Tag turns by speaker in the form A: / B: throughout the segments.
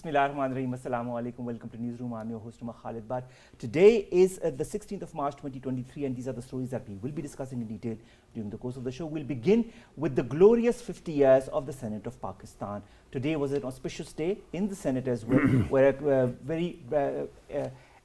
A: Bismillahirrahmanirrahim. Assalamu alaikum. Welcome to Newsroom. I'm your host, Khalid Bhat. Today is the 16th of March 2023, and these are the stories that we will be discussing in detail during the course of the show. We'll begin with the glorious 50 years of the Senate of Pakistan. Today was an auspicious day in the Senate as well, where a very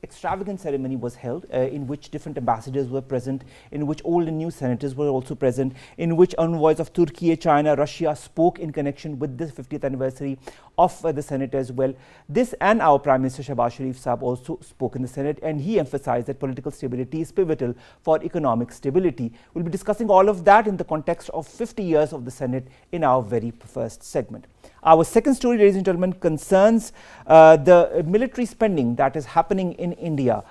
A: extravagant ceremony was held in which different ambassadors were present, in which old and new senators were also present, in which envoys of Turkey, China, Russia spoke in connection with this 50th anniversary of the Senate as well. This and our Prime Minister Shahbaz Sharif Saab also spoke in the Senate, and he emphasized that political stability is pivotal for economic stability. We'll be discussing all of that in the context of 50 years of the Senate in our very first segment. Our second story, ladies and gentlemen, concerns the military spending that is happening in India,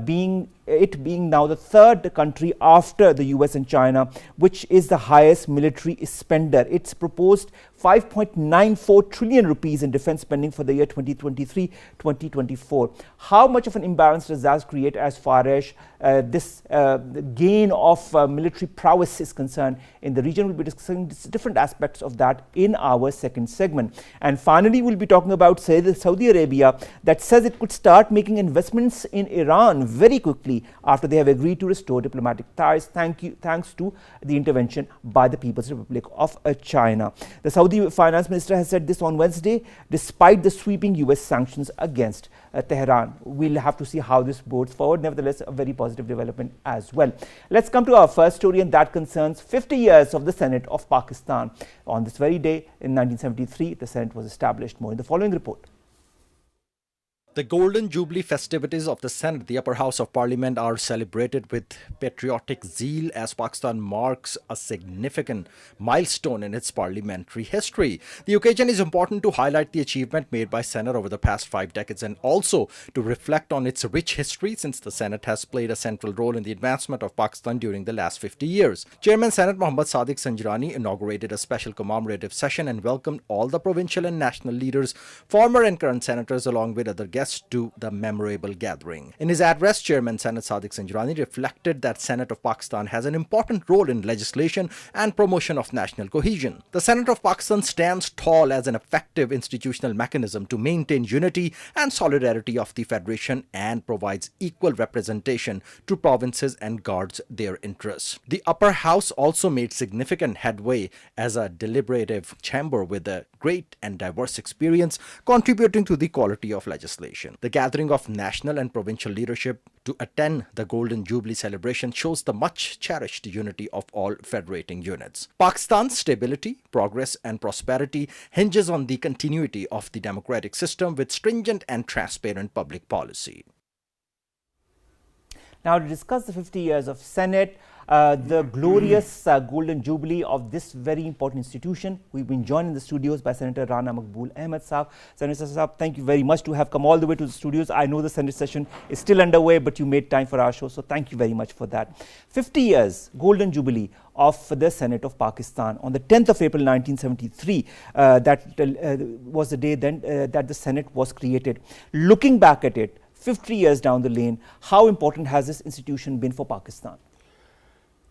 A: being now the third country after the US and China, which is the highest military spender. It's proposed 5.94 trillion rupees in defense spending for the year 2023-2024. How much of an imbalance does that create as far as this gain of military prowess is concerned in the region? We'll be discussing different aspects of that in our second segment. And finally, we'll be talking about Saudi Arabia that says it could start making investments in Iran very quickly after they have agreed to restore diplomatic ties thanks to the intervention by the People's Republic of China. The Saudi Finance Minister has said this on Wednesday, despite the sweeping US sanctions against Tehran. We'll have to see how this bodes forward. Nevertheless, a very positive development as well. Let's come to our first story, and that concerns 50 years of the Senate of Pakistan. On this very day in 1973, the Senate was established. More in the following report.
B: The Golden Jubilee festivities of the Senate, the upper house of parliament, are celebrated with patriotic zeal as Pakistan marks a significant milestone in its parliamentary history. The occasion is important to highlight the achievement made by Senate over the past 5 decades and also to reflect on its rich history, since the Senate has played a central role in the advancement of Pakistan during the last 50 years. Chairman Senate Mohammad Sadiq Sanjrani inaugurated a special commemorative session and welcomed all the provincial and national leaders, former and current senators, along with other guests to the memorable gathering. In his address, Chairman Senate Sadiq Sanjrani reflected that Senate of Pakistan has an important role in legislation and promotion of national cohesion. The Senate of Pakistan stands tall as an effective institutional mechanism to maintain unity and solidarity of the Federation and provides equal representation to provinces and guards their interests. The upper house also made significant headway as a deliberative chamber with a great and diverse experience, contributing to the quality of legislation. The gathering of national and provincial leadership to attend the Golden Jubilee celebration shows the much cherished unity of all federating units. Pakistan's stability, progress and prosperity hinges on the continuity of the democratic system with stringent and transparent public policy.
A: Now, to discuss the 50 years of Senate, the glorious Golden Jubilee of this very important institution, we've been joined in the studios by Senator Rana Maqbool Ahmad Saab. Senator Saab, thank you very much to have come all the way to the studios. I know the Senate session is still underway, but you made time for our show, so thank you very much for that. 50 years, Golden Jubilee of the Senate of Pakistan. On the 10th of April 1973, that was the day then that the Senate was created. Looking back at it, 50 years down the lane, how important has this institution been for Pakistan?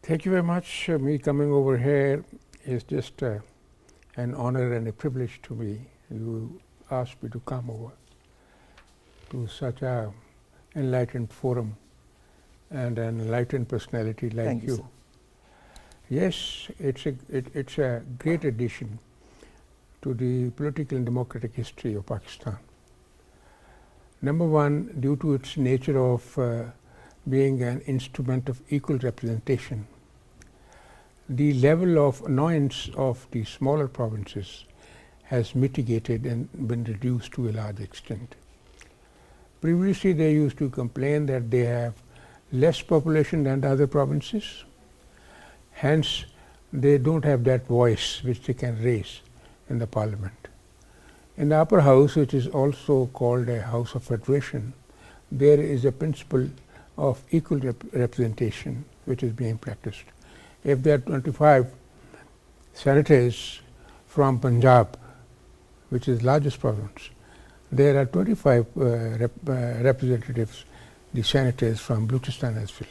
C: Thank you very much. Me coming over here is just an honor and a privilege to me. You asked me to come over to such an enlightened forum and an enlightened personality like
A: Thank you. Sir.
C: Yes, it's a great addition to the political and democratic history of Pakistan. Number one, due to its nature of being an instrument of equal representation, the level of annoyance of the smaller provinces has mitigated and been reduced to a large extent. Previously, they used to complain that they have less population than the other provinces. Hence, they don't have that voice which they can raise in the parliament. In the upper house, which is also called a house of federation, there is a principle of equal representation which is being practiced. If there are 25 senators from Punjab, which is the largest province, there are 25 representatives, the senators from Balochistan as well.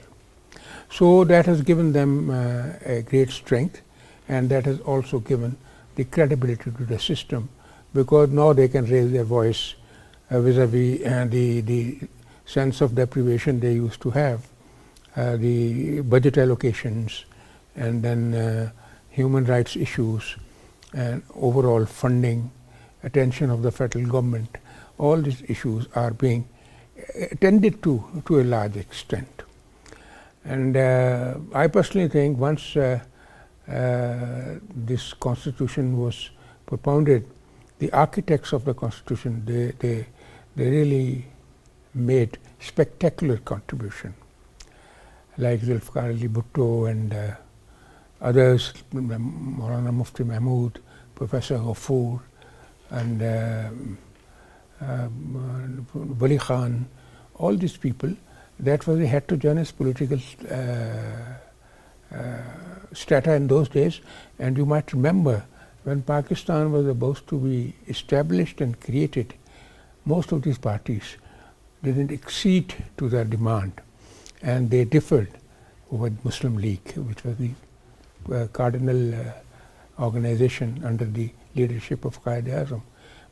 C: So that has given them a great strength, and that has also given the credibility to the system, because now they can raise their voice vis-a-vis the sense of deprivation they used to have, the budget allocations, and then human rights issues, and overall funding, attention of the federal government. All these issues are being attended to a large extent. And I personally think once this constitution was propounded, the architects of the constitution, they really made spectacular contribution, like Zulfikar Ali Bhutto and others, Rana Maqbool Ahmad, Professor Ghafoor, and Wali Khan, all these people. That was a heterogeneous political strata in those days. And you might remember when Pakistan was about to be established and created, most of these parties didn't accede to their demand, and they differed with Muslim League, which was the cardinal organization under the leadership of Quaid-e-Azam.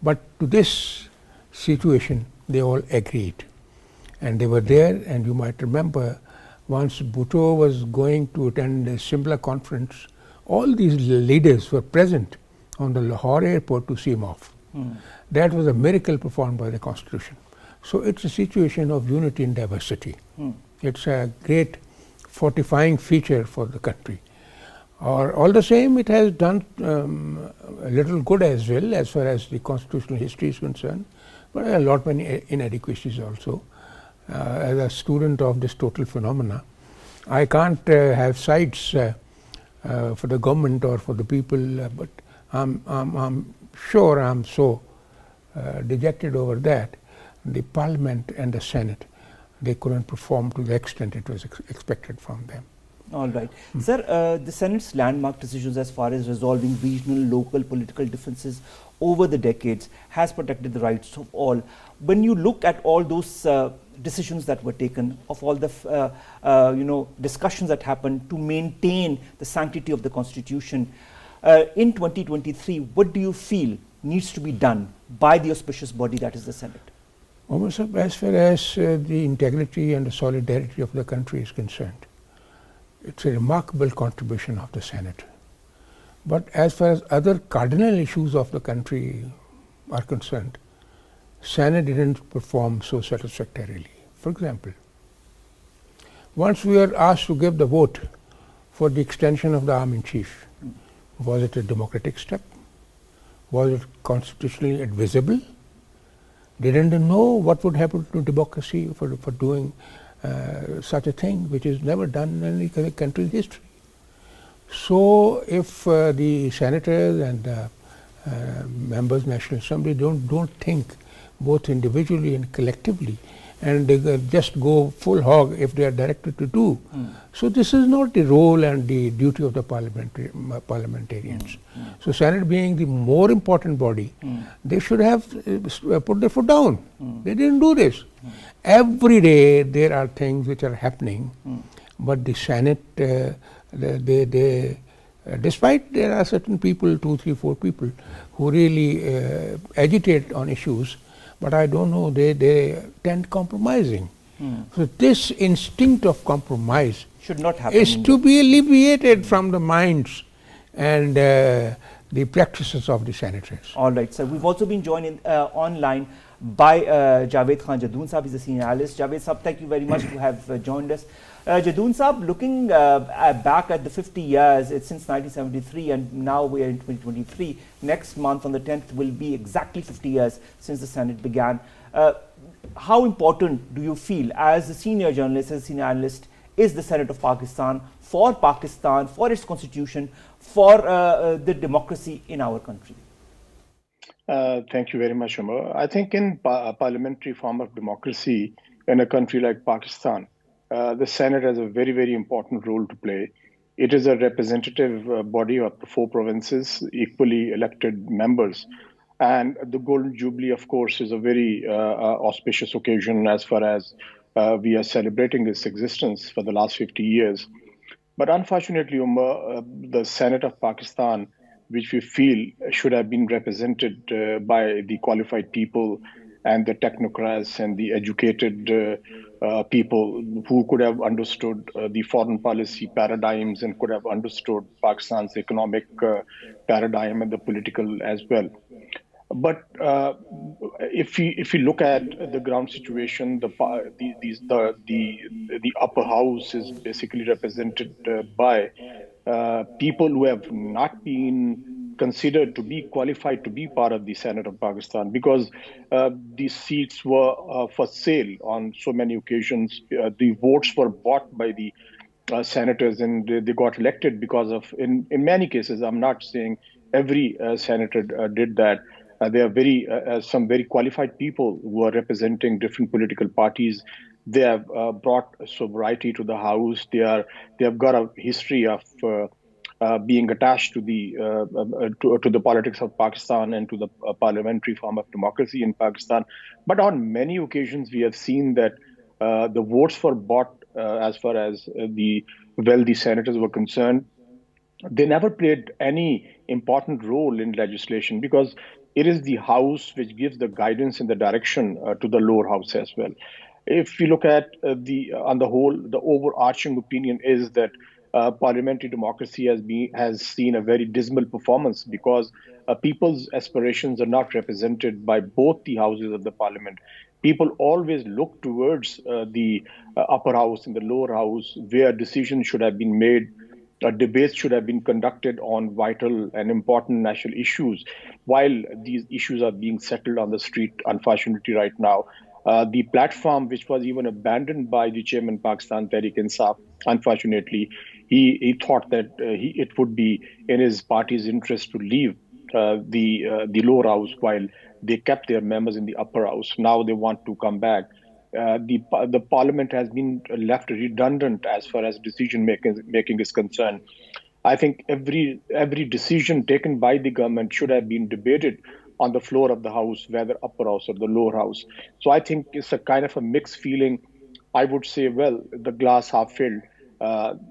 C: But to this situation, they all agreed. And they were there, and you might remember once Bhutto was going to attend a Shimla conference, all these leaders were present on the Lahore airport to see him off. That was a miracle performed by the constitution. So it's a situation of unity in diversity. It's a great fortifying feature for the country. All the same, it has done a little good as well as far as the constitutional history is concerned, but a lot many inadequacies also. As a student of this total phenomena, I can't have sides for the government or for the people, but I'm sure I'm so dejected over that. The Parliament and the Senate, they couldn't perform to the extent it was expected from them.
A: All right. Sir, the Senate's landmark decisions as far as resolving regional, local political differences over the decades has protected the rights of all. When you look at all those decisions that were taken, of all the discussions that happened to maintain the sanctity of the Constitution, in 2023, what do you feel needs to be done by the auspicious body that is the Senate?
C: Almost as far as the integrity and the solidarity of the country is concerned, it's a remarkable contribution of the Senate. But as far as other cardinal issues of the country are concerned, Senate didn't perform so satisfactorily. For example, once we were asked to give the vote for the extension of the army-in-chief, was it a democratic step? Was it constitutionally advisable? Didn't know what would happen to democracy for doing such a thing, which is never done in any country's history. So if the senators and members of the National Assembly don't think both individually and collectively, and they just go full hog if they are directed to do. So this is not the role and the duty of the parliamentarians. So Senate being the more important body, they should have put their foot down. They didn't do this. Every day there are things which are happening, but the Senate, despite there are certain people, 2, 3, 4 people, who really agitate on issues, but I don't know, they tend compromising. So this instinct of compromise
A: should not happen
C: is to be alleviated from the minds and the practices of the senators.
A: All right, sir. We've also been joined online by Javed Khan Jadoon Saab. He's a senior analyst. Javed Saab, thank you very much to have joined us. Jadoon Saab, looking back at the 50 years, it's since 1973 and now we are in 2023. Next month on the 10th will be exactly 50 years since the Senate began. How important do you feel as a senior journalist, as a senior analyst, is the Senate of Pakistan, for its constitution, for the democracy in our country?
D: Thank you very much, Umar. I think in a parliamentary form of democracy in a country like Pakistan, the Senate has a very, very important role to play. It is a representative body of the 4 provinces, equally elected members. And the Golden Jubilee, of course, is a very auspicious occasion as far as we are celebrating its existence for the last 50 years. But unfortunately, Umar, the Senate of Pakistan, which we feel should have been represented by the qualified people and the technocrats and the educated people who could have understood the foreign policy paradigms and could have understood Pakistan's economic paradigm and the political as well. But if we look at the ground situation, the upper house is basically represented by people who have not been considered to be qualified to be part of the Senate of Pakistan, because these seats were for sale on so many occasions. The votes were bought by the senators, and they got elected because of, in many cases, I'm not saying every senator did that. There are some very qualified people who are representing different political parties. They have brought sobriety to the House. They have got a history of being attached to the politics of Pakistan and to the parliamentary form of democracy in Pakistan. But on many occasions, we have seen that the votes were bought as far as the wealthy senators were concerned. They never played any important role in legislation, because it is the House which gives the guidance and the direction to the lower house as well. If we look at on the whole, the overarching opinion is that parliamentary democracy has seen a very dismal performance, because people's aspirations are not represented by both the houses of the parliament. People always look towards the upper house and the lower house, where decisions should have been made. Debates should have been conducted on vital and important national issues, while these issues are being settled on the street, unfortunately, right now. The platform, which was even abandoned by the chairman Pakistan Tehreek-e-Insaf, unfortunately, he thought that it would be in his party's interest to leave the lower house while they kept their members in the upper house. Now they want to come back. The parliament has been left redundant as far as decision making is concerned. I think every decision taken by the government should have been debated on the floor of the house, whether upper house or the lower house. So I think it's a kind of a mixed feeling. I would say, well, the glass half filled.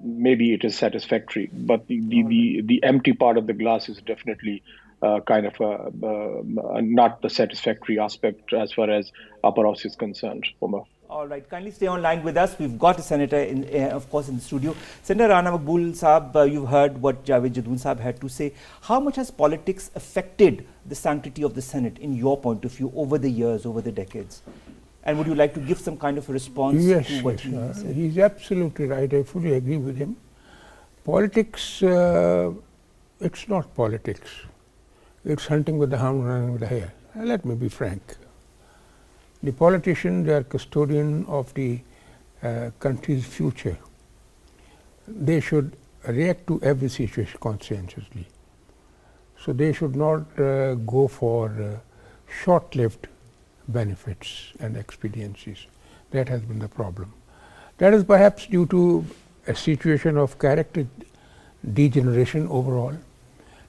D: Maybe it is satisfactory, but the empty part of the glass is definitely kind of not the satisfactory aspect as far as upper house is concerned. Omar.
A: All right, kindly stay online with us. We've got a senator, of course, in the studio. Senator Rana Maqbool Sahab, you've heard what Javed Jadoon Sahab had to say. How much has politics affected the sanctity of the Senate, in your point of view, over the years, over the decades? And would you like to give some kind of a response to what he said?
C: He's absolutely right. I fully agree with him. Politics, it's not politics. It's hunting with the hound, running with the hare. Let me be frank. The politicians are custodian of the country's future. They should react to every situation conscientiously. So they should not go for short-lived benefits and expediencies. That has been the problem. That is perhaps due to a situation of character degeneration overall,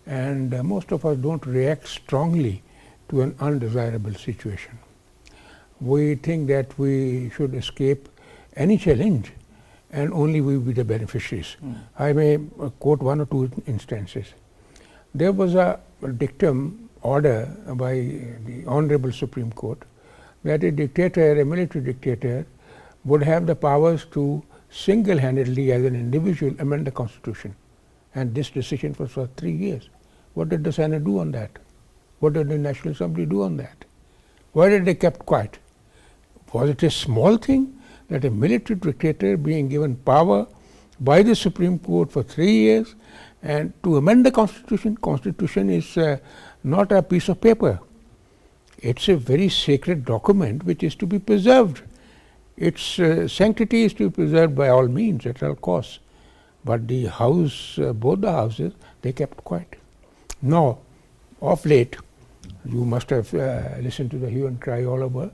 C: and most of us don't react strongly to an undesirable situation. We think that we should escape any challenge and only we will be the beneficiaries. I may quote one or two instances. There was a dictum order by the Honorable Supreme Court that a dictator, a military dictator, would have the powers to single-handedly as an individual amend the Constitution. And this decision was for 3 years. What did the Senate do on that? What did the National Assembly do on that? Why did they kept quiet? Was it a small thing that a military dictator being given power by the Supreme Court for 3 years and to amend the Constitution? Constitution is not a piece of paper. It's a very sacred document which is to be preserved. Its sanctity is to be preserved by all means, at all costs. But the House, both the houses, they kept quiet. Now, of late, you must have listened to the hue and cry all over.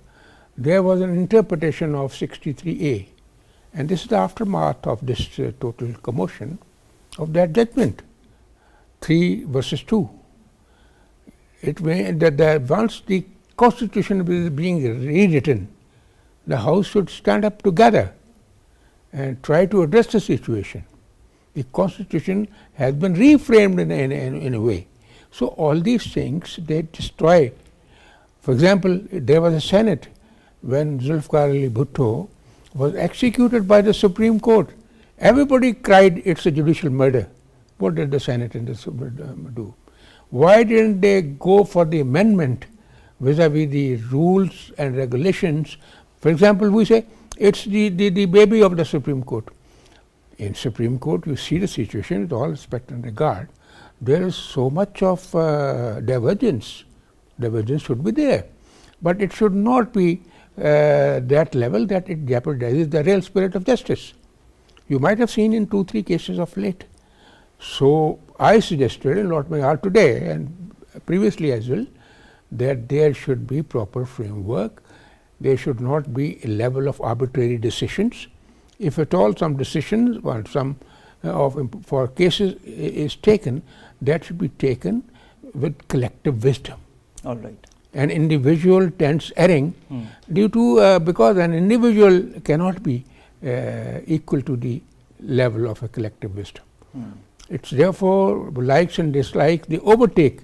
C: There was an interpretation of 63A, and this is the aftermath of this total commotion of that judgment, 3 versus 2. It may that once the Constitution is being rewritten, the House should stand up together and try to address the situation. The Constitution has been reframed in a way. So all these things, they destroy For example, there was a Senate when Zulfikar Ali Bhutto was executed by the Supreme Court. Everybody cried, it's a judicial murder. What did the Senate and the Supreme do? Why didn't they go for the amendment vis-a-vis the rules and regulations? For example, we say it's the baby of the Supreme Court. In Supreme Court, you see the situation with all respect and regard. There is so much of divergence. Divergence should be there, but it should not be that level that it jeopardizes the real spirit of justice. You might have seen in 2-3 cases of late. So I suggested in Lord Mayor today and previously as well that there should be proper framework. There should not be a level of arbitrary decisions. If at all some decisions or some for cases is taken, that should be taken with collective wisdom.
A: All right.
C: An individual tends erring due to because an individual cannot be equal to the level of a collective wisdom. It's therefore likes and dislikes, they overtake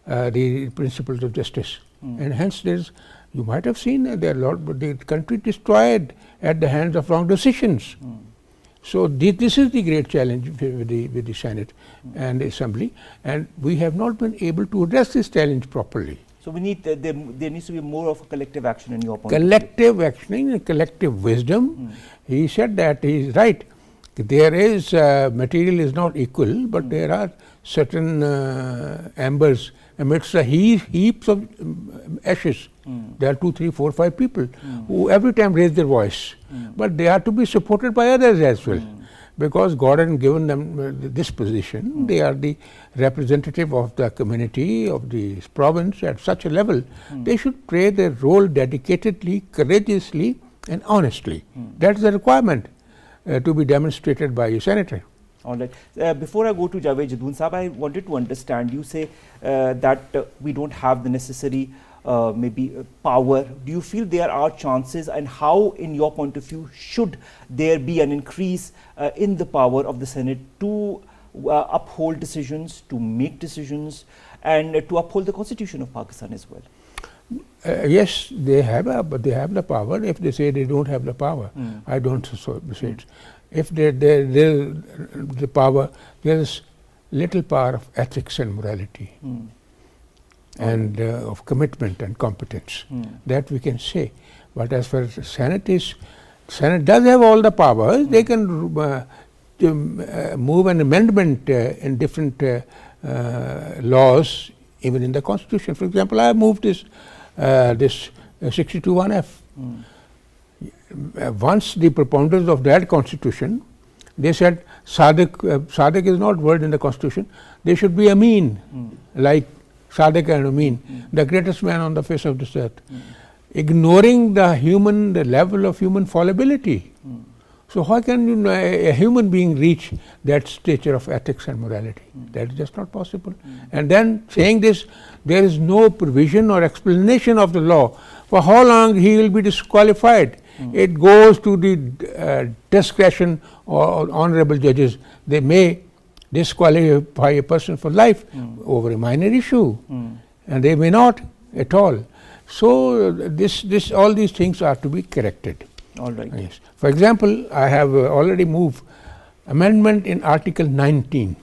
C: the principles of justice, and hence there's, you might have seen there are a lot, but the country destroyed at the hands of wrong decisions. So this is the great challenge with the Senate and the Assembly, and we have not been able to address this challenge properly.
A: So we need there needs to be more of a collective action in your point.
C: Collective actioning and collective wisdom. He said that he is right. There is material is not equal, but there are certain embers amidst the heaps of ashes. There are 2, 3, 4, 5 people who every time raise their voice, but they are to be supported by others as well, because God has given them this position. They are the representative of the community of the province at such a level. They should play their role dedicatedly, courageously, and honestly. That's the requirement to be demonstrated by a senator.
A: All right. Before I go to Javed Jadoon Sahab, I wanted to understand, you say that we don't have the necessary power. Do you feel there are chances, and how, in your point of view, should there be an increase in the power of the Senate to uphold decisions, to make decisions, and to uphold the Constitution of Pakistan as well?
C: Yes, they have the power. If they say they don't have the power, I don't say it. If the power, there is little power of ethics and morality, and of commitment and competence. That we can say. But as far as the Senate is, Senate does have all the powers. They can move an amendment in different laws, even in the Constitution. For example, I moved this 62(1)(f). Once the proponents of that Constitution, they said Sadiq is not word in the Constitution. There should be Amin, like Sadiq and Amin, the greatest man on the face of this earth, ignoring the level of human fallibility. So how can a human being reach that stature of ethics and morality? That is just not possible. And then saying this, there is no provision or explanation of the law for how long he will be disqualified. It goes to the discretion of honorable judges. They may disqualify a person for life over a minor issue, and they may not at all. So all these things are to be corrected.
A: All right.
C: Yes. For example, I have already moved amendment in Article 19.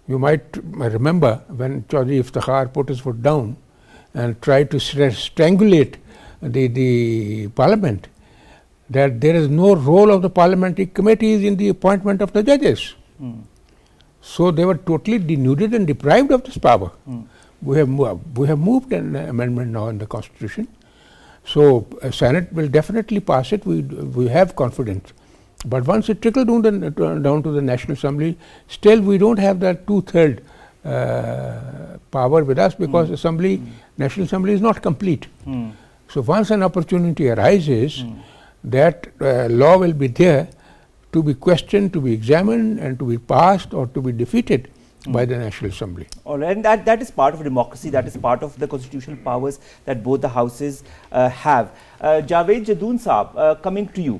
C: You might remember when Chaudhry Iftikhar put his foot down and tried to strangulate the Parliament, that there is no role of the parliamentary committees in the appointment of the judges. So they were totally denuded and deprived of this power. We have moved an amendment now in the Constitution. So Senate will definitely pass it. We have confidence. But once it trickles down to the National Assembly, still we don't have that 2/3 power with us, because National Assembly is not complete. So once an opportunity arises, that law will be there to be questioned, to be examined, and to be passed or to be defeated by the National Assembly.
A: All right, and that is part of democracy, that is part of the constitutional powers that both the houses have. Javed Jadoon Sahab, coming to you,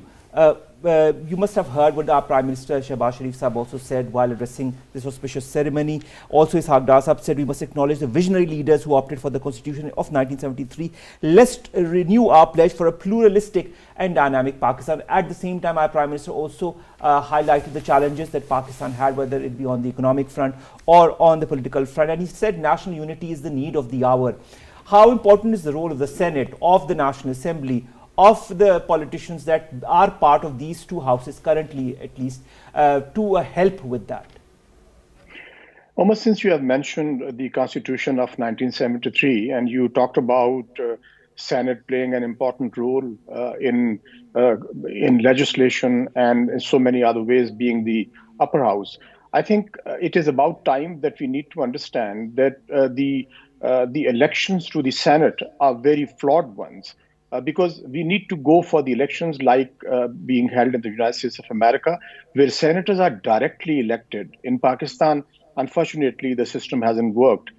A: you must have heard what our Prime Minister Shehbaz Sharif Sahab also said while addressing this auspicious ceremony. Also, Ishaq Dar Sahab said we must acknowledge the visionary leaders who opted for the Constitution of 1973. Let's renew our pledge for a pluralistic and dynamic Pakistan. At the same time, our Prime Minister also highlighted the challenges that Pakistan had, whether it be on the economic front or on the political front. And he said national unity is the need of the hour. How important is the role of the Senate, of the National Assembly, of the politicians that are part of these two houses currently, at least, to help with that?
D: Almost since you have mentioned the Constitution of 1973 and you talked about Senate playing an important role in legislation and in so many other ways being the upper house, I think it is about time that we need to understand that the elections to the Senate are very flawed ones. Because we need to go for the elections like being held in the United States of America, where senators are directly elected. In Pakistan, unfortunately, the system hasn't worked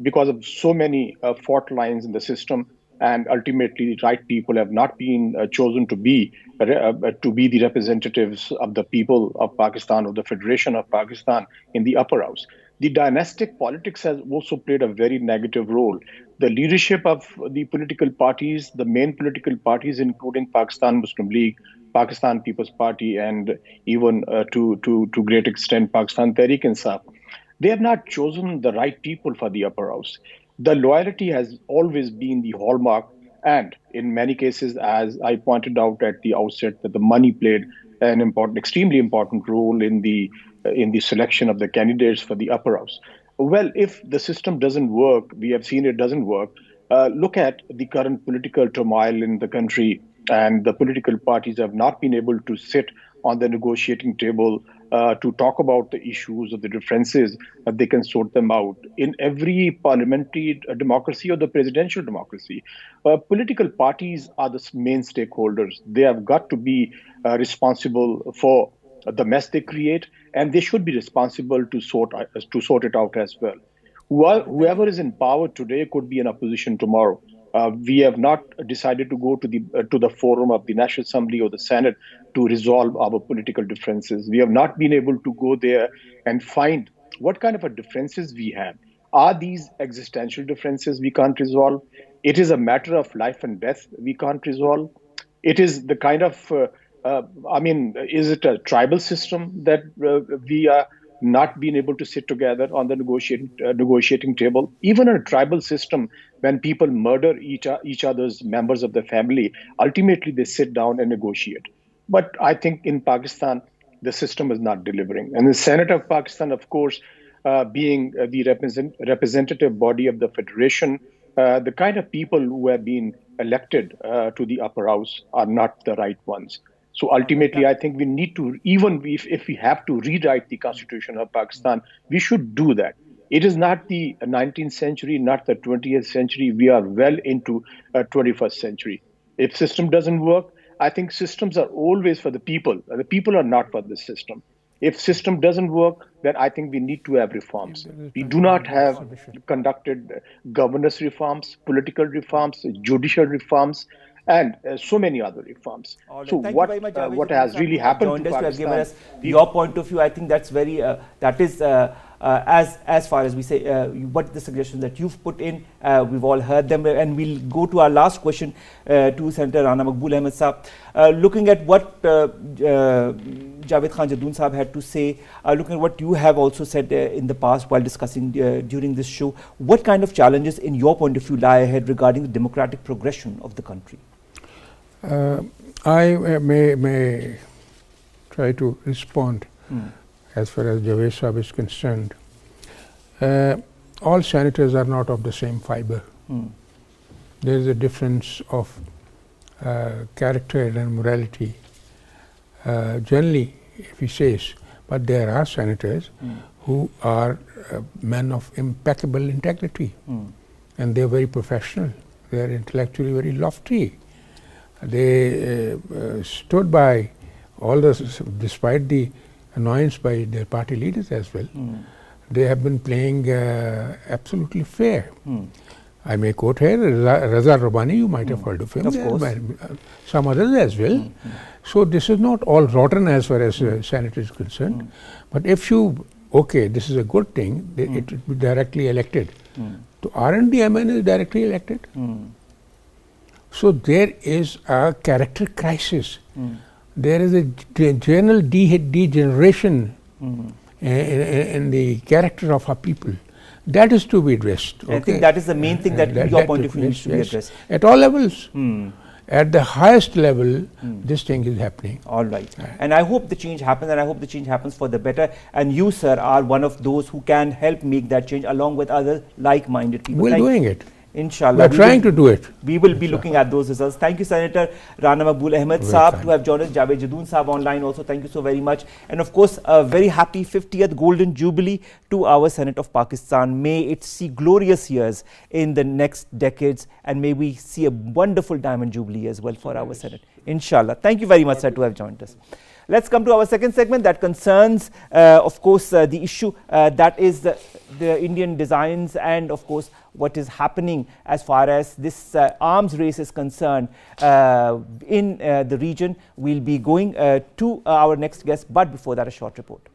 D: because of so many fault lines in the system, and ultimately, the right people have not been chosen to be the representatives of the people of Pakistan or the Federation of Pakistan in the upper house. The dynastic politics has also played a very negative role. The leadership of the political parties, the main political parties, including Pakistan Muslim League, Pakistan People's Party, and even to great extent Pakistan Tehreek-e-Insaf, they have not chosen the right people for the upper house. The loyalty has always been the hallmark, and in many cases, as I pointed out at the outset, that the money played an extremely important role in the selection of the candidates for the upper house. Well, if the system doesn't work, we have seen it doesn't work. Look at the current political turmoil in the country, and the political parties have not been able to sit on the negotiating table to talk about the issues of the differences, that they can sort them out. In every parliamentary democracy or the presidential democracy, political parties are the main stakeholders. They have got to be responsible for the mess they create, and they should be responsible to sort it out as well. Whoever is in power today could be in opposition tomorrow. We have not decided to go to the forum of the National Assembly or the Senate to resolve our political differences. We have not been able to go there and find what kind of differences we have. Are these existential differences we can't resolve? It is a matter of life and death we can't resolve. It is the kind of is it a tribal system that we are not being able to sit together on the negotiating table? Even a tribal system, when people murder each other's members of the family, ultimately they sit down and negotiate. But I think in Pakistan, the system is not delivering. And the Senate of Pakistan, of course, being the representative body of the Federation, the kind of people who have been elected to the upper house are not the right ones. So ultimately, I think we need to, even if we have to rewrite the Constitution of Pakistan, we should do that. It is not the 19th century, not the 20th century. We are well into 21st century. If system doesn't work, I think systems are always for the people. The people are not for the system. If system doesn't work, then I think we need to have reforms. We do not have conducted governance reforms, political reforms, judicial reforms, and so many other reforms.
A: Right.
D: So what has really happened to Pakistan?
A: Have given us your point of view. I think that's very that is as far as we say what the suggestions that you've put in, we've all heard them, and we'll go to our last question to Senator Rana Maqbool Ahmad Saab. Looking at what Javed Khan Jadoon Saab had to say, looking at what you have also said in the past while discussing during this show, what kind of challenges in your point of view lie ahead regarding the democratic progression of the country?
C: I may try to respond as far as Javed Saab is concerned. All senators are not of the same fiber. There is a difference of character and morality. Generally, if he says, but there are senators who are men of impeccable integrity, and they are very professional. They are intellectually very lofty. They stood by all this, despite the annoyance by their party leaders as well. They have been playing absolutely fair. I may quote here Raza Rabbani, you might have heard of him.
A: Of course.
C: Some others as well. So this is not all rotten as far as Senate is concerned. But if you, okay, this is a good thing, it will be directly elected. So R&D MN is directly elected. So there is a character crisis. There is a general degeneration in the character of our people. That is to be addressed.
A: Okay? I think that is the main thing that your point of view needs to be addressed.
C: At all levels. At the highest level, this thing is happening.
A: All right. And I hope the change happens, and I hope the change happens for the better. And you, sir, are one of those who can help make that change along with other like-minded people.
C: We're doing it.
A: Inshallah.
C: We are trying to do it.
A: We will be looking at those results. Thank you, Senator Rana Maqbool Ahmad Saab, to have joined us. Javed Jadoon Saab online also. Thank you so very much. And of course, a very happy 50th Golden Jubilee to our Senate of Pakistan. May it see glorious years in the next decades, and may we see a wonderful Diamond Jubilee as well for our Senate. Inshallah. Thank you very much, sir, to have joined us. Let's come to our second segment that concerns, of course, the issue that is the Indian designs and, of course, what is happening as far as this arms race is concerned in the region. We'll be going to our next guest, but before that, a short report.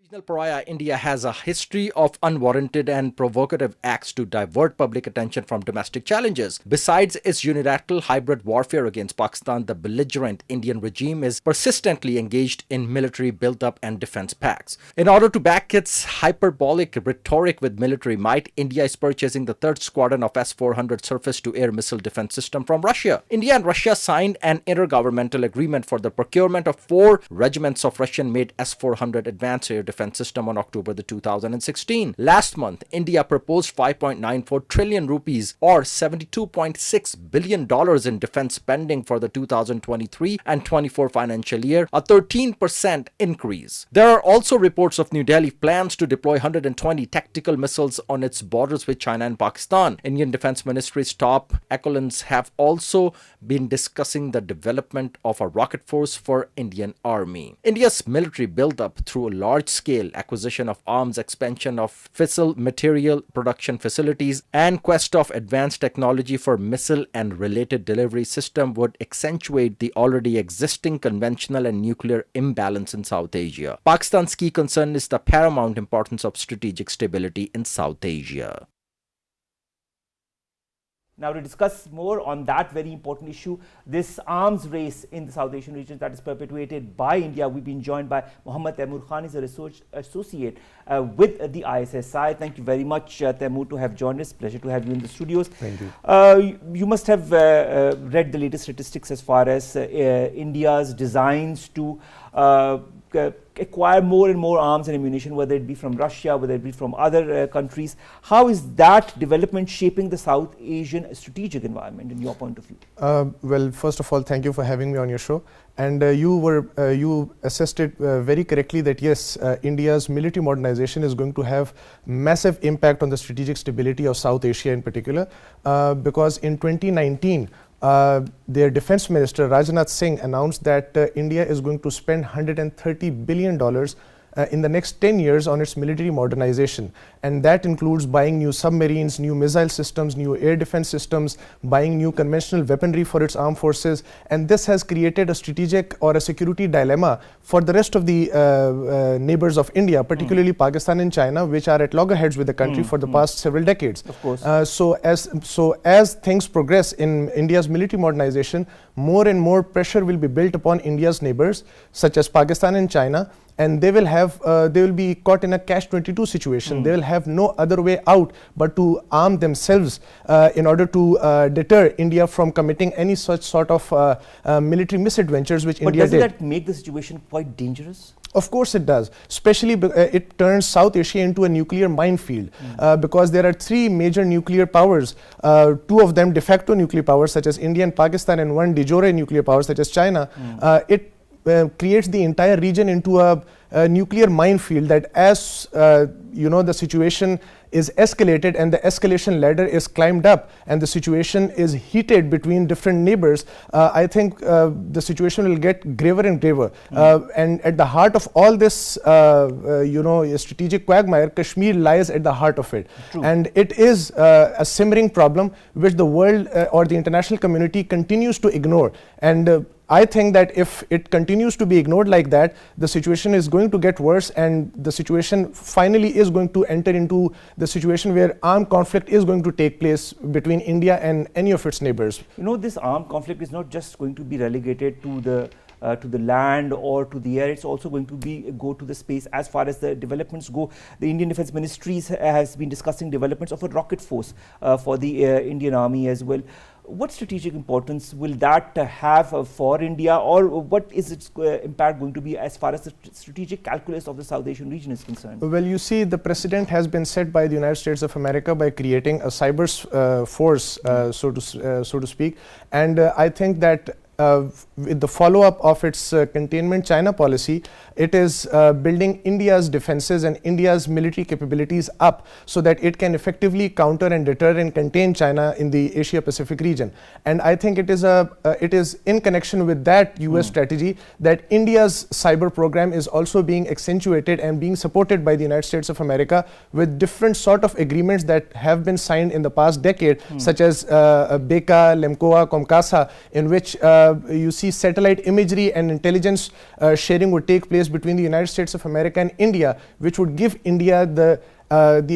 B: Regional pariah India has a history of unwarranted and provocative acts to divert public attention from domestic challenges. Besides its unilateral hybrid warfare against Pakistan, the belligerent Indian regime is persistently engaged in military build-up and defense pacts. In order to back its hyperbolic rhetoric with military might, India is purchasing the third squadron of S-400 surface-to-air missile defense system from Russia. India and Russia signed an intergovernmental agreement for the procurement of 4 regiments of Russian-made S-400 advanced air defense system on October 2016. Last month, India proposed 5.94 trillion rupees or $72.6 billion in defense spending for the 2023 and 24 financial year, a 13% increase. There are also reports of New Delhi plans to deploy 120 tactical missiles on its borders with China and Pakistan. Indian Defense Ministry's top echelons have also been discussing the development of a rocket force for Indian Army. India's military build-up through a large-scale acquisition of arms, expansion of fissile material production facilities, and quest of advanced technology for missile and related delivery system would accentuate the already existing conventional and nuclear imbalance in South Asia. Pakistan's key concern is the paramount importance of strategic stability in South Asia.
A: Now, to discuss more on that very important issue, this arms race in the South Asian region that is perpetuated by India, we've been joined by Mohammad Taimur Khan, is a research associate with the ISSI. Thank you very much, Taimur, to have joined us. Pleasure to have you in the studios.
C: Thank you.
A: You must have read the latest statistics as far as India's designs to acquire more and more arms and ammunition, whether it be from Russia, whether it be from other countries. How is that development shaping the South Asian strategic environment in your point of view?
E: Well, first of all, thank you for having me on your show. And you assessed it very correctly that yes, India's military modernization is going to have massive impact on the strategic stability of South Asia in particular, because in 2019, their defense minister Rajnath Singh announced that India is going to spend $130 billion in the next 10 years on its military modernization, and that includes buying new submarines, new missile systems, new air defense systems, buying new conventional weaponry for its armed forces. And this has created a strategic or a security dilemma for the rest of the neighbors of India, particularly Pakistan and China, which are at loggerheads with the country for the past several decades.
A: Of course.
E: So as things progress in India's military modernization, more and more pressure will be built upon India's neighbors, such as Pakistan and China, and they will be caught in a catch-22 situation. They will have no other way out but to arm themselves in order to deter India from committing any such sort of military misadventures which India did.
A: But doesn't that make the situation quite dangerous?
E: Of course it does, especially it turns South Asia into a nuclear minefield, because there are 3 major nuclear powers, 2 of them de facto nuclear powers such as India and Pakistan, and 1 de jure nuclear power such as China. It creates the entire region into a nuclear minefield that as the situation is escalated and the escalation ladder is climbed up and the situation is heated between different neighbors, I think the situation will get graver and graver. And at the heart of all this, strategic quagmire, Kashmir lies at the heart of it.
A: True.
E: And it is a simmering problem which the world or the international community continues to ignore. And I think that if it continues to be ignored like that, the situation is going to get worse, and the situation finally is going to enter into the situation where armed conflict is going to take place between India and any of its neighbors.
A: You know, this armed conflict is not just going to be relegated to the land or to the air. It's also going to go to the space. As far as the developments go, the Indian Defence Ministry has been discussing developments of a rocket force for the Indian Army as well. What strategic importance will that have for India, or what is its impact going to be as far as the strategic calculus of the South Asian region is concerned?
E: Well, you see, the precedent has been set by the United States of America by creating a cyber force, so to speak, and I think that with the follow-up of its containment China policy, it is building India's defenses and India's military capabilities up so that it can effectively counter and deter and contain China in the Asia-Pacific region. And I think it is in connection with that US strategy that India's cyber program is also being accentuated and being supported by the United States of America with different sort of agreements that have been signed in the past decade, such as BECA, LEMCOA, COMCASA, in which you see satellite imagery and intelligence sharing would take place between the United States of America and India, which would give India the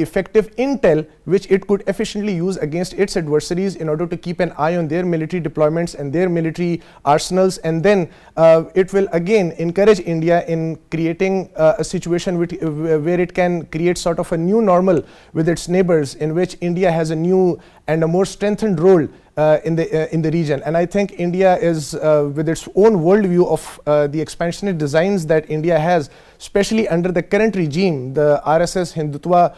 E: effective intel which it could efficiently use against its adversaries in order to keep an eye on their military deployments and their military arsenals. And then it will again encourage India in creating a situation where it can create sort of a new normal with its neighbors, in which India has a new and a more strengthened role in the region. And I think India is, with its own worldview of the expansionist designs that India has, especially under the current regime, the RSS Hindutva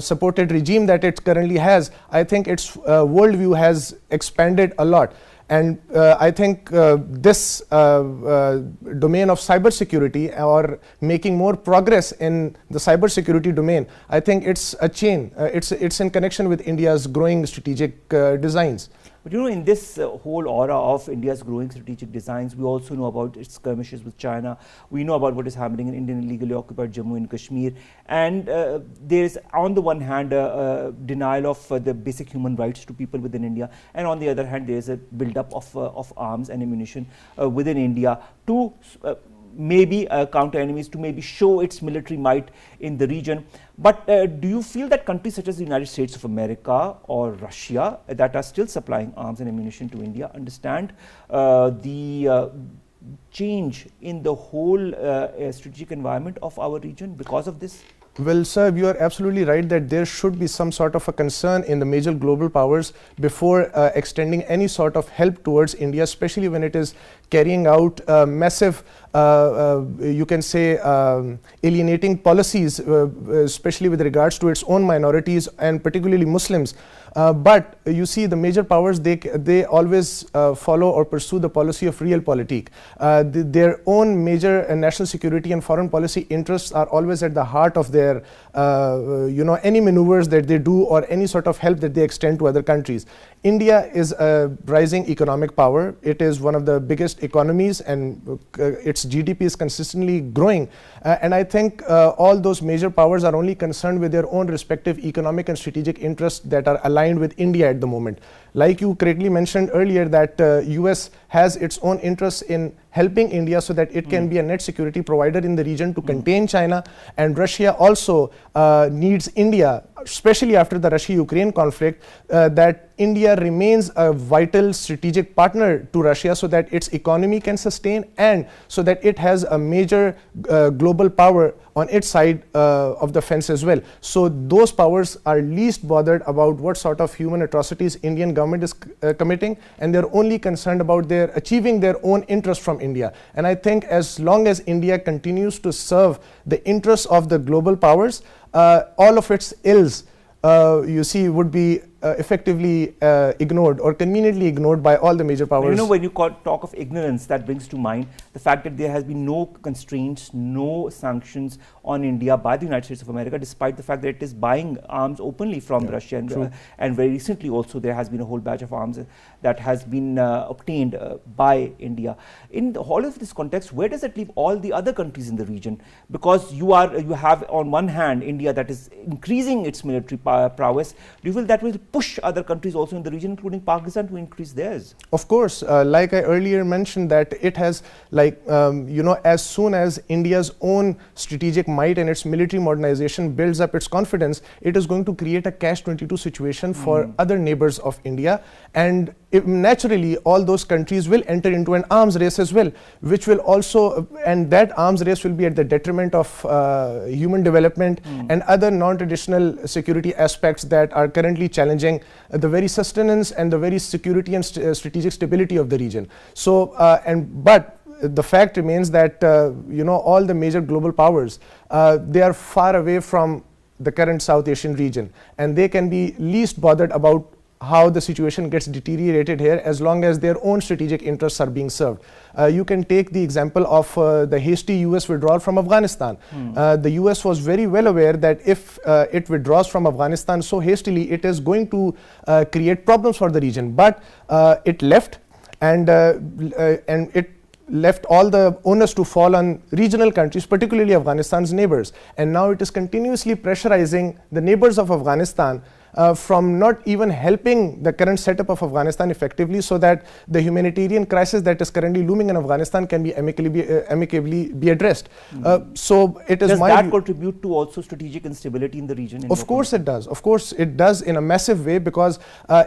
E: supported regime that it currently has, I think its worldview has expanded a lot. And I think this domain of cybersecurity, or making more progress in the cybersecurity domain, I think it's a chain. It's in connection with India's growing strategic designs.
A: But you know, in this whole aura of India's growing strategic designs, we also know about its skirmishes with China. We know about what is happening in Indian illegally occupied Jammu and Kashmir. And there is, on the one hand, denial of the basic human rights to people within India. And on the other hand, there is a build-up of arms and ammunition within India to maybe counter enemies, to maybe show its military might in the region. But do you feel that countries such as the United States of America or Russia that are still supplying arms and ammunition to India understand the change in the whole strategic environment of our region because of this?
E: Well, sir, you are absolutely right that there should be some sort of a concern in the major global powers before extending any sort of help towards India, especially when it is carrying out massive, you can say, alienating policies, especially with regards to its own minorities and particularly Muslims. But you see, the major powers, they always follow or pursue the policy of realpolitik. Their own major national security and foreign policy interests are always at the heart of their, any maneuvers that they do or any sort of help that they extend to other countries. India is a rising economic power. It is one of the biggest economies, and its GDP is consistently growing. And I think all those major powers are only concerned with their own respective economic and strategic interests that are aligned with India at the moment. Like you correctly mentioned earlier, that US has its own interests in helping India so that it can be a net security provider in the region to contain China, and Russia also needs India, especially after the Russia-Ukraine conflict, that India remains a vital strategic partner to Russia so that its economy can sustain and so that it has a major global power on its side of the fence as well. So those powers are least bothered about what sort of human atrocities Indian government is committing, and they're only concerned about their achieving their own interest from India. And I think as long as India continues to serve the interests of the global powers, all of its ills, you see, would be effectively ignored or conveniently ignored by all the major powers.
A: You know, when you talk of ignorance, that brings to mind the fact that there has been no constraints, no sanctions on India by the United States of America, despite the fact that it is buying arms openly from Russia. And very recently also there has been a whole batch of arms that has been obtained by India. In all of this context, where does it leave all the other countries in the region? Because you have on one hand India that is increasing its military prowess. Do you feel that will push other countries also in the region, including Pakistan, to increase theirs?
E: Of course, like I earlier mentioned, that it has, like, as soon as India's own strategic might and its military modernization builds up its confidence, it is going to create a catch-22 situation for other neighbors of India. And naturally, all those countries will enter into an arms race as well, which will also, and that arms race will be at the detriment of human development and other non-traditional security aspects that are currently challenging the very sustenance and the very security and strategic stability of the region. So, but the fact remains that all the major global powers, they are far away from the current South Asian region, and they can be least bothered about how the situation gets deteriorated here, as long as their own strategic interests are being served. You can take the example of the hasty US withdrawal from Afghanistan. The US was very well aware that if it withdraws from Afghanistan so hastily, it is going to create problems for the region. But it left, and it left all the onus to fall on regional countries, particularly Afghanistan's neighbors. And now it is continuously pressurizing the neighbors of Afghanistan from not even helping the current setup of Afghanistan effectively, so that the humanitarian crisis that is currently looming in Afghanistan can be amicably be addressed. So it is
A: does that contribute to also strategic instability in the region?
E: Of course it does. Of course it does, in a massive way, because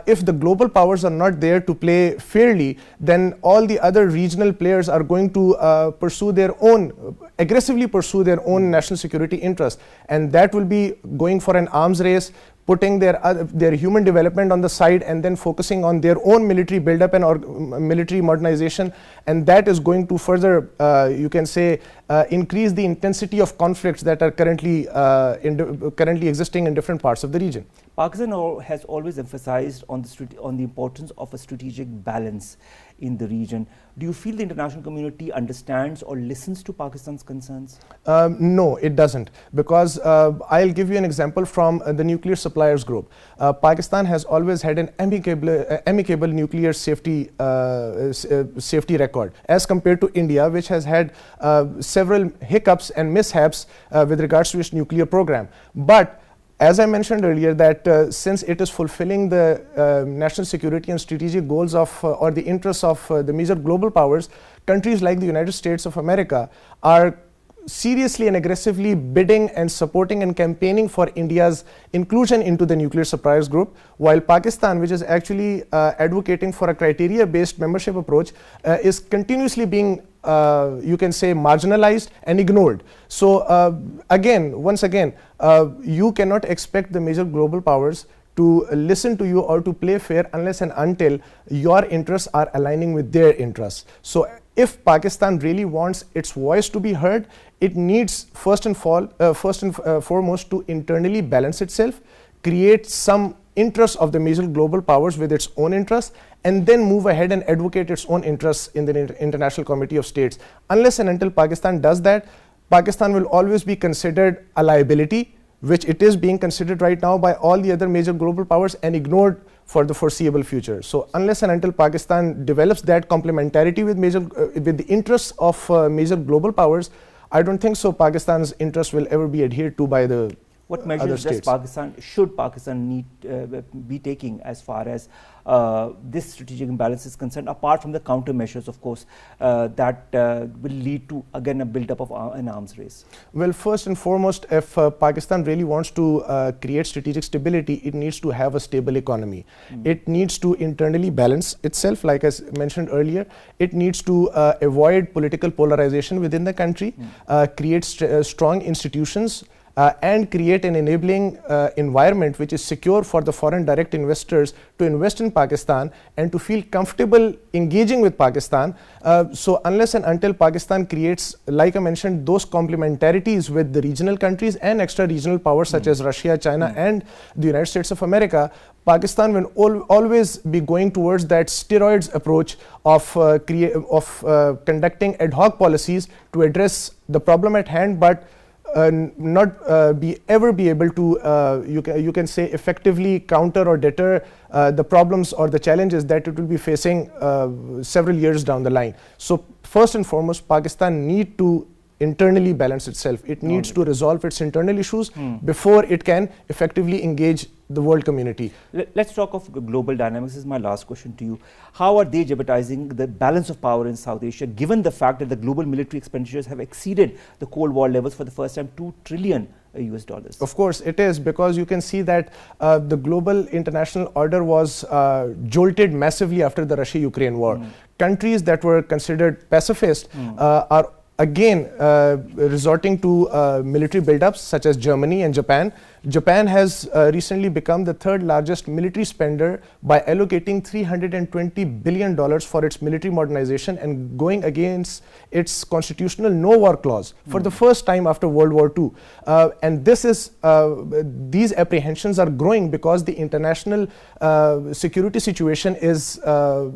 E: if the global powers are not there to play fairly, then all the other regional players are going to aggressively pursue their own national security interests, and that will be going for an arms race, putting their human development on the side, and then focusing on their own military buildup and military modernization, and that is going to further, you can say, increase the intensity of conflicts that are currently existing in different parts of the region.
A: Pakistan has always emphasized on the importance of a strategic balance in the region. Do you feel the international community understands or listens to Pakistan's concerns?
E: No, it doesn't, because I'll give you an example from the nuclear suppliers group. Pakistan has always had an amicable nuclear safety record, as compared to India, which has had several hiccups and mishaps with regards to its nuclear program. But as I mentioned earlier, that since it is fulfilling the national security and strategic goals of or the interests of the major global powers, countries like the United States of America are seriously and aggressively bidding and supporting and campaigning for India's inclusion into the nuclear suppliers group, while Pakistan, which is actually advocating for a criteria-based membership approach, is continuously being you can say marginalized and ignored. So once again, you cannot expect the major global powers to listen to you or to play fair unless and until your interests are aligning with their interests. So if Pakistan really wants its voice to be heard, it needs first and foremost to internally balance itself, create some interests of the major global powers with its own interests, and then move ahead and advocate its own interests in the International Committee of States. Unless and until Pakistan does that, Pakistan will always be considered a liability, which it is being considered right now by all the other major global powers, and ignored for the foreseeable future. So unless and until Pakistan develops that complementarity with the interests of major global powers, I don't think so Pakistan's interests will ever be adhered to by the
A: what measures should Pakistan need be taking as far as this strategic imbalance is concerned, apart from the countermeasures, of course, that will lead to again a build-up of an arms race?
E: Well, first and foremost, if Pakistan really wants to create strategic stability, it needs to have a stable economy. It needs to internally balance itself, like I mentioned earlier. It needs to avoid political polarization within the country, create strong institutions, and create an enabling environment which is secure for the foreign direct investors to invest in Pakistan and to feel comfortable engaging with Pakistan. So unless and until Pakistan creates, like I mentioned, those complementarities with the regional countries and extra regional powers such as Russia, China and the United States of America, Pakistan will always be going towards that steroids approach of conducting ad hoc policies to address the problem at hand, but not ever be able to, you can say, effectively counter or deter the problems or the challenges that it will be facing several years down the line. So first and foremost, Pakistan need to internally balance itself. It needs to resolve its internal issues before it can effectively engage the world community.
A: Let's talk of global dynamics. This is my last question to you. How are they jeopardizing the balance of power in South Asia, given the fact that the global military expenditures have exceeded the Cold War levels for the first time, $2 trillion US dollars?
E: Of course it is, because you can see that the global international order was jolted massively after the Russia-Ukraine war. Countries that were considered pacifist are again resorting to military buildups, such as Germany and Japan. Japan has recently become the third largest military spender by allocating $320 billion for its military modernization and going against its constitutional no war clause for the first time after World War II. And this is, these apprehensions are growing because the international security situation is,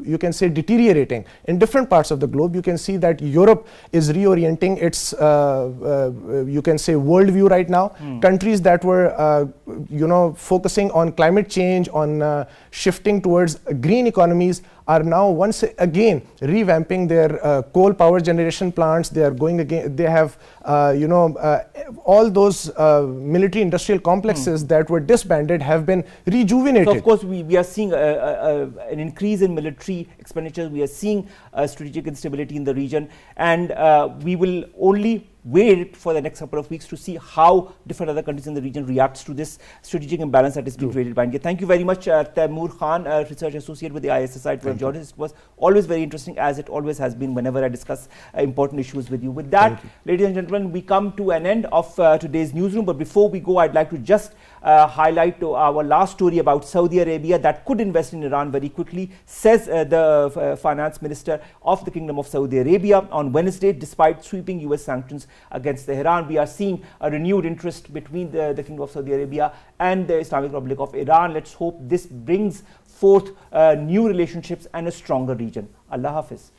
E: you can say, deteriorating. In different parts of the globe, you can see that Europe is reorienting its, you can say, worldview right now. Countries that were focusing on climate change, on shifting towards green economies, are now once again revamping their coal power generation plants. They are going again. They have, all those military industrial complexes that were disbanded have been rejuvenated.
A: So of course, we are seeing an increase in military expenditures. We are seeing strategic instability in the region, and we will only wait for the next couple of weeks to see how different other countries in the region reacts to this strategic imbalance that is being created by India. Thank you very much, Taimur Khan, Research Associate with the ISSI 12 Jordan. It was always very interesting, as it always has been whenever I discuss important issues with you. With that, ladies and gentlemen, we come to an end of today's newsroom. But before we go, I'd like to just highlight our last story about Saudi Arabia that could invest in Iran very quickly, says the finance minister of the Kingdom of Saudi Arabia on Wednesday. Despite sweeping US sanctions against Tehran, we are seeing a renewed interest between the Kingdom of Saudi Arabia and the Islamic Republic of Iran. Let's hope this brings forth new relationships and a stronger region. Allah Hafiz.